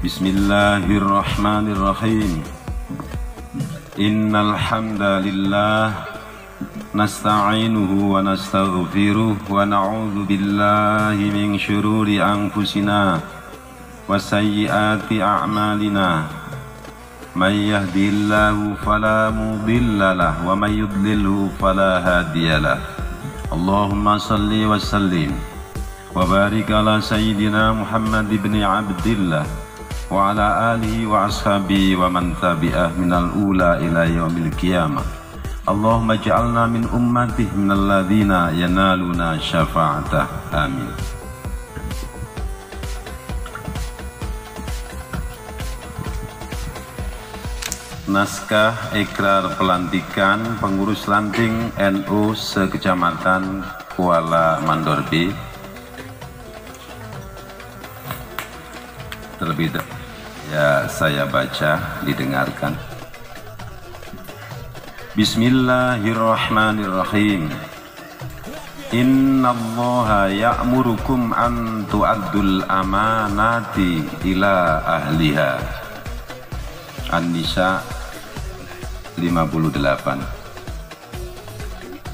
Bismillahirrahmanirrahim. Innal hamdalillah nasta'inuhu wa nastaghfiruh wa na'udzu billahi min syururi anfusina wa sayyiati a'malina. May yahdihillahu fala mudilla lahu wa may yudlilhu fala hadiyalah. Allahumma salli wa sallim wa barik ala sayyidina Muhammad ibn Abdillah wa ala alihi wa ashabihi wa man tabi'ah minal ula ila yaumil qiyamah. Allahumma ja'alna min ummatih minal ladzina yanaluna syafa'atah. Amin. Naskah ikrar pelantikan pengurus lanting NU sekecamatan Kuala Mandor B. Terlebih ya saya baca, didengarkan. Bismillahirrahmanirrahim. Innallaha ya'murukum an tu'addul amanati ila ahliha. An-Nisa 58.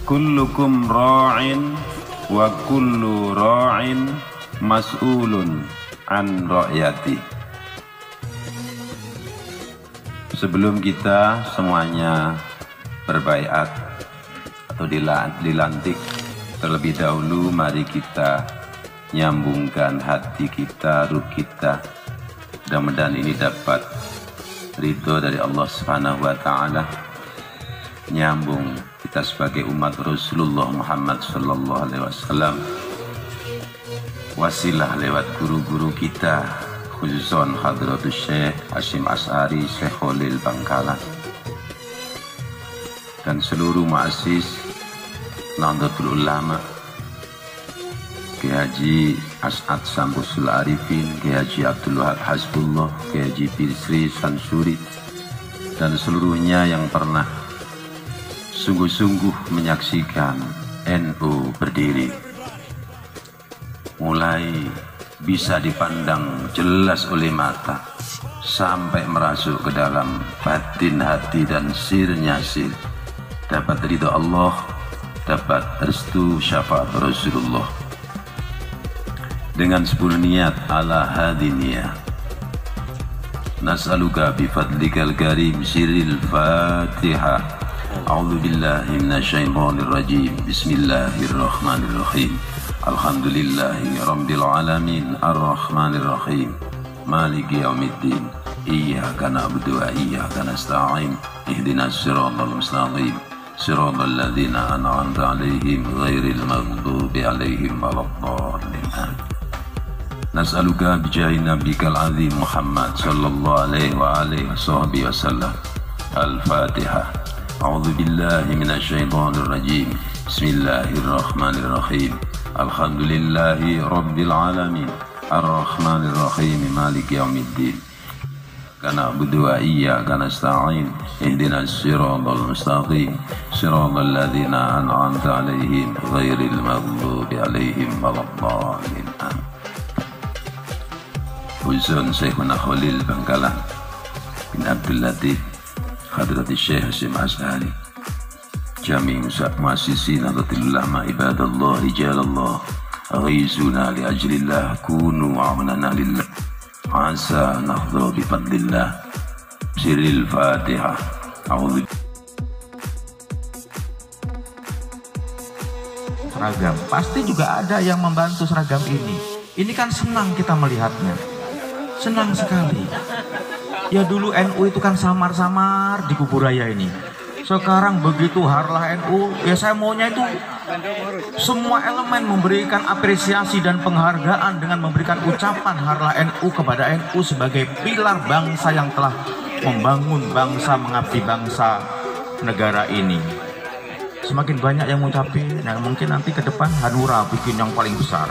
Kullukum ra'in wa kullu ra'in mas'ulun an ra'yati. Sebelum kita semuanya berbaiat atau dilantik, terlebih dahulu mari kita nyambungkan hati kita, ruh kita. Mudah-mudahan ini dapat ridho dari Allah Subhanahu wa Ta'ala. Nyambung kita sebagai umat Rasulullah Muhammad sallallahu alaihi wasallam, wasilah lewat guru-guru kita, khususon Hadratus Syekh Hasyim Asy'ari, Syekh Khalil Bangkalan, dan seluruh muassis Nahdlatul Ulama, Kiai Haji As'ad Sambusul Arifin, Kiai Haji Abdul Wahab Hasbullah, Kiai Haji Bisri Sansuri, dan seluruhnya yang pernah sungguh-sungguh menyaksikan NU berdiri, mulai bisa dipandang jelas oleh mata sampai merasuk ke dalam batin hati dan sirnya sir, dapat ridho Allah, dapat restu syafaat Rasulullah. Dengan 10 niat ala hadiniyah, nas'aluka bifadlikal karim sirril fatihah. A'udzu billahi minasyaitonir rajim. Bismillahirrahmanirrahim. Alhamdulillahi rabbil alamin, arrahmanir rahim, maliki yaumiddin, iyyaka na'budu wa iyyaka nasta'in, ihdinas siratal mustaqim, siratal ladzina an'amta 'alaihim ghairil maghdubi 'alaihim waladdallin. Nas'aluka bijahi nabiyikal azim Muhammad sallallahu alaihi wa alihi wasallam. Al-Fatihah. A'udzu billahi minasyaitonir rajim. Bismillahirrahmanirrahim. Alhamdulillahi rabbil alamin. Ar-Rahmanir Rahim. Maliki yaumiddin. Kana na'budu wa iyyaka nasta'in. Ihdinas siratal mustaqim. Siratal ladzina an'amta 'alaihim ghairil maghdubi 'alaihim waladdallin. Uzun Syekhuna Khalil Bangkalan bin Abdul Latif Hadrati Syekh Hasyim Asy'ari Jami' Mu'assisi Nahdlatul Ulama Ibadallah Rijalallah Aghizuna li ajlillah Kunu a'unana lillah Asa nahdha bifadlillah Siril Fatihah. Seragam pasti juga ada yang membantu seragam ini. Ini kan senang kita melihatnya, senang sekali. Ya dulu NU itu kan samar-samar di Kuburaya ini. Sekarang begitu Harlah NU, ya saya maunya itu semua elemen memberikan apresiasi dan penghargaan dengan memberikan ucapan Harlah NU kepada NU sebagai pilar bangsa yang telah membangun bangsa, mengabdi bangsa negara ini. Semakin banyak yang mengucapkan, nah mungkin nanti ke depan Hanura bikin yang paling besar.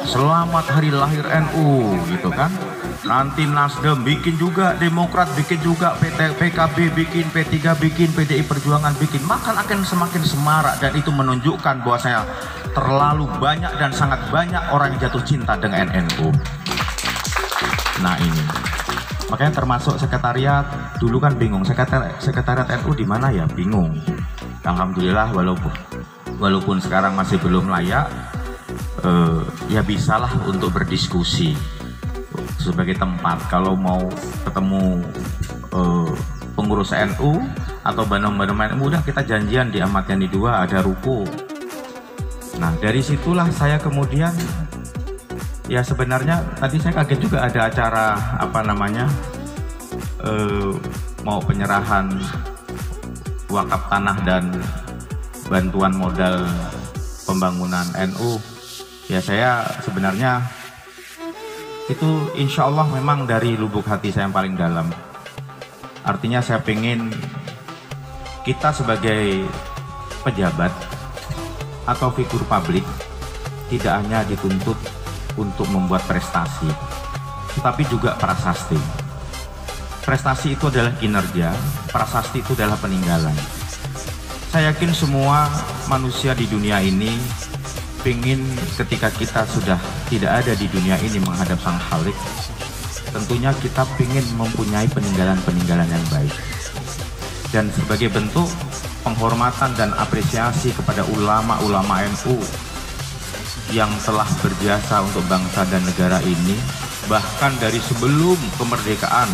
Selamat hari lahir NU gitu kan. Nanti Nasdem bikin juga, Demokrat bikin juga, PKB bikin, P3 bikin, PDI Perjuangan bikin. Maka akan semakin semarak dan itu menunjukkan bahwasanya terlalu banyak dan sangat banyak orang yang jatuh cinta dengan NU. Nah ini. Makanya termasuk sekretariat dulu kan bingung, sekretariat NU di mana ya, bingung. Alhamdulillah walaupun sekarang masih belum layak, ya bisalah untuk berdiskusi sebagai tempat kalau mau ketemu pengurus NU atau bandem-bandem NU, udah kita janjian di Ahmad Yani 2 ada ruko. Nah dari situlah saya kemudian ya sebenarnya tadi saya kaget juga ada acara apa namanya mau penyerahan wakaf tanah dan bantuan modal pembangunan NU. Ya saya sebenarnya itu insya Allah memang dari lubuk hati saya yang paling dalam. Artinya saya pengen kita sebagai pejabat atau figur publik tidak hanya dituntut untuk membuat prestasi, tetapi juga prasasti. Prestasi itu adalah kinerja, prasasti itu adalah peninggalan. Saya yakin semua manusia di dunia ini ingin ketika kita sudah tidak ada di dunia ini menghadap Sang Khalik, tentunya kita ingin mempunyai peninggalan-peninggalan yang baik. Dan sebagai bentuk penghormatan dan apresiasi kepada ulama-ulama NU yang telah berjasa untuk bangsa dan negara ini, bahkan dari sebelum kemerdekaan,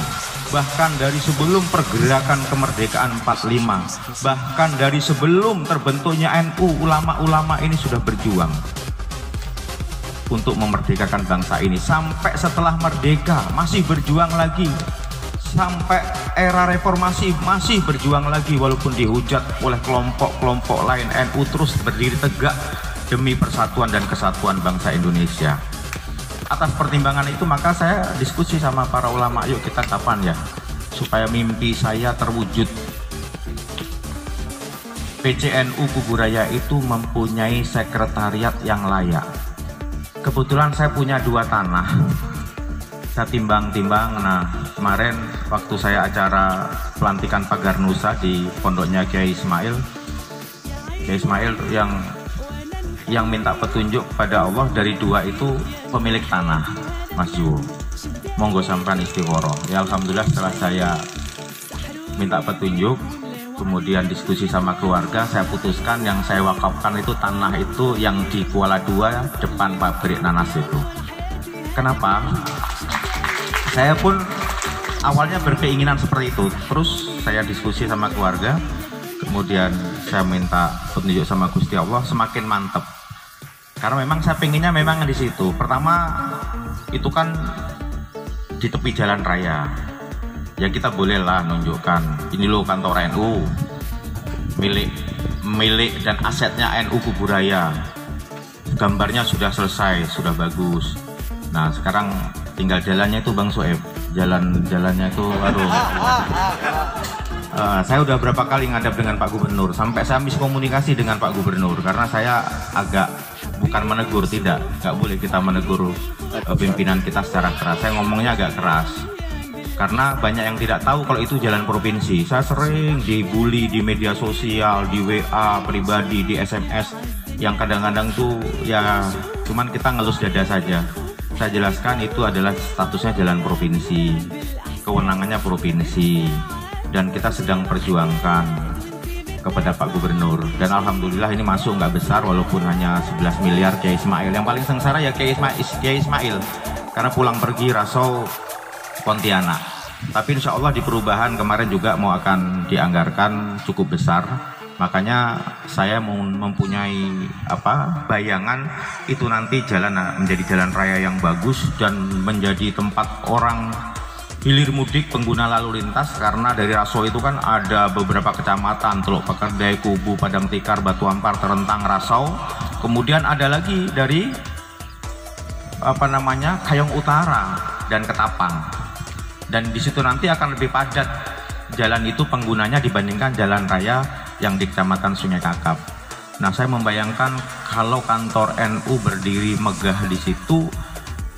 bahkan dari sebelum pergerakan kemerdekaan 45, bahkan dari sebelum terbentuknya NU, ulama-ulama ini sudah berjuang untuk memerdekakan bangsa ini. Sampai setelah merdeka masih berjuang lagi, sampai era reformasi masih berjuang lagi, walaupun dihujat oleh kelompok-kelompok lain. NU terus berdiri tegak demi persatuan dan kesatuan bangsa Indonesia. Atas pertimbangan itu maka saya diskusi sama para ulama, yuk kita kapan ya supaya mimpi saya terwujud. PCNU Kuburaya itu mempunyai sekretariat yang layak. Kebetulan saya punya 2 tanah. Saya timbang-timbang, nah kemarin waktu saya acara pelantikan pagar nusa di pondoknya Kiai Ismail yang minta petunjuk pada Allah dari 2 itu pemilik tanah, Mas Juwo. Monggo sampan istiqoroh. Ya alhamdulillah setelah saya minta petunjuk, kemudian diskusi sama keluarga, saya putuskan yang saya wakafkan itu tanah itu yang di Kuala 2 depan pabrik nanas itu. Kenapa? Saya pun awalnya berkeinginan seperti itu. Terus saya diskusi sama keluarga, kemudian saya minta petunjuk sama Gusti Allah, semakin mantep. Karena memang saya pengennya memang di situ. Pertama itu kan di tepi jalan raya. Ya kita bolehlah nunjukkan ini loh kantor NU. milik dan asetnya NU Kuburaya. Gambarnya sudah selesai, sudah bagus. Nah sekarang tinggal jalannya itu Bang Soeb, jalannya itu aduh. Saya udah berapa kali ngadap dengan Pak Gubernur, sampai saya miskomunikasi dengan Pak Gubernur karena saya agak bukan menegur, nggak boleh kita menegur pimpinan kita secara keras. Saya ngomongnya agak keras karena banyak yang tidak tahu kalau itu jalan provinsi. Saya sering dibully di media sosial, di WA pribadi, di SMS yang kadang-kadang tuh ya cuman kita ngelus dada saja. Saya jelaskan itu adalah statusnya jalan provinsi, kewenangannya provinsi, dan kita sedang perjuangkan kepada Pak Gubernur. Dan alhamdulillah ini masuk nggak besar walaupun hanya 11 miliar Kiai Ismail. Yang paling sengsara ya Kiai Ismail karena pulang pergi Rasau Pontianak. Tapi insya Allah di perubahan kemarin juga mau akan dianggarkan cukup besar. Makanya saya mau mempunyai bayangan itu nanti menjadi jalan raya yang bagus dan menjadi tempat orang hilir mudik pengguna lalu lintas, karena dari Rasau itu kan ada beberapa kecamatan, Teluk Pekedai, Kubu, Padang Tikar, Batu Ampar, Terentang, Rasau. Kemudian ada lagi dari Kayong Utara dan Ketapang. Dan di situ nanti akan lebih padat jalan itu penggunanya dibandingkan jalan raya yang di Kecamatan Sungai Kakap. Nah, saya membayangkan kalau kantor NU berdiri megah di situ,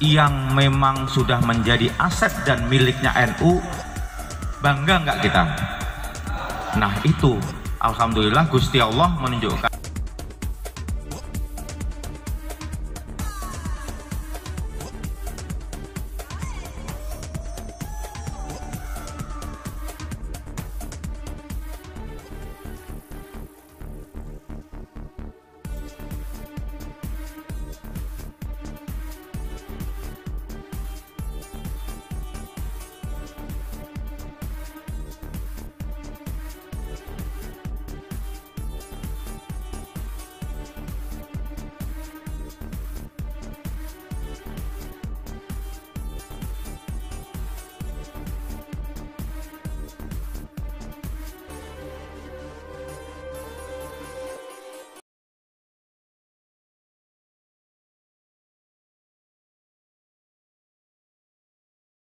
yang memang sudah menjadi aset dan miliknya NU, bangga nggak kita? Nah itu, alhamdulillah Gusti Allah menunjukkan